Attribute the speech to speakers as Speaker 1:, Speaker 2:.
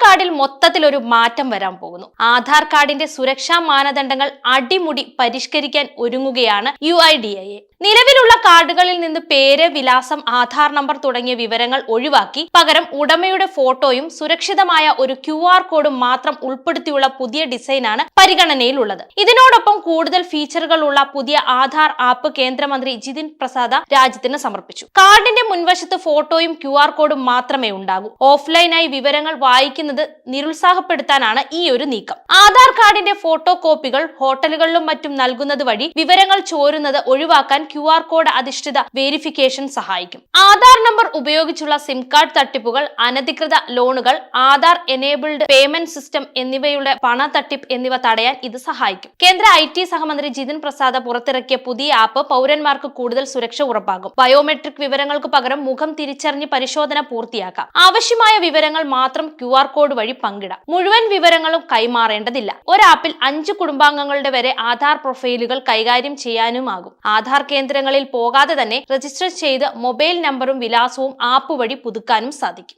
Speaker 1: കാർഡിൽ മൊത്തത്തിൽ ഒരു മാറ്റം വരാൻ പോകുന്നു. ആധാർ കാർഡിന്റെ സുരക്ഷാ മാനദണ്ഡങ്ങൾ അടിമുടി പരിഷ്കരിക്കാൻ ഒരുങ്ങുകയാണ് UIDAI. നിലവിലുള്ള കാർഡുകളിൽ നിന്ന് പേര്, വിലാസം, ആധാർ നമ്പർ തുടങ്ങിയ വിവരങ്ങൾ ഒഴിവാക്കി പകരം ഉടമയുടെ ഫോട്ടോയും സുരക്ഷിതമായ ഒരു QR കോഡും മാത്രം ഉൾപ്പെടുത്തിയുള്ള പുതിയ ഡിസൈനാണ് പരിഗണനയിലുള്ളത്. ഇതിനോടൊപ്പം കൂടുതൽ ഫീച്ചറുകൾ ഉള്ള പുതിയ ആധാർ ആപ്പ് കേന്ദ്രമന്ത്രി ജിതിൻ പ്രസാദ് രാജ്യത്തിന് സമർപ്പിച്ചു. കാർഡിന്റെ മുൻവശത്ത് ഫോട്ടോയും QR കോഡും മാത്രമേ ഉണ്ടാകൂ. ഓഫ്ലൈനായി വിവരങ്ങൾ വായിക്കുന്നത് നിരുത്സാഹപ്പെടുത്താനാണ് ഈ ഒരു നീക്കം. ആധാർ കാർഡിന്റെ ഫോട്ടോ കോപ്പികൾ ഹോട്ടലുകളിലും മറ്റും നൽകുന്നത് വഴി വിവരങ്ങൾ ചോരുന്നത് ഒഴിവാക്കാൻ QR കോഡ് അധിഷ്ഠിത വെരിഫിക്കേഷൻ സഹായിക്കും. ആധാർ നമ്പർ ഉപയോഗിച്ചുള്ള സിം കാർഡ് തട്ടിപ്പുകൾ, അനധികൃത ലോണുകൾ, ആധാർ എനേബിൾഡ് പേയ്മെന്റ് സിസ്റ്റം എന്നിവയുടെ പണ തട്ടിപ്പ് എന്നിവ തടയാൻ ഇത് സഹായിക്കും. കേന്ദ്ര IT സഹമന്ത്രി ജിതിൻ പ്രസാദ് പുറത്തിറക്കിയ പുതിയ ആപ്പ് പൗരന്മാർക്ക് കൂടുതൽ സുരക്ഷ ഉറപ്പാക്കും. ബയോമെട്രിക് വിവരങ്ങൾക്ക് പകരം മുഖം തിരിച്ചറിഞ്ഞ് പരിശോധന പൂർത്തിയാക്കാം. ആവശ്യമായ വിവരങ്ങൾ മാത്രം QR കോഡ് വഴി പങ്കിടാം. മുഴുവൻ വിവരങ്ങളും കൈമാറേണ്ടതില്ല. ഒരാപ്പിൽ 5 കുടുംബാംഗങ്ങളുടെ വരെ ആധാർ പ്രൊഫൈലുകൾ കൈകാര്യം ചെയ്യാനുമാകും. ആധാർ കേന്ദ്രങ്ങളിൽ പോകാതെ തന്നെ രജിസ്റ്റർ ചെയ്ത് മൊബൈൽ നമ്പറും വിലാസവും ആപ്പ് വഴി പുതുക്കാനും സാധിക്കും.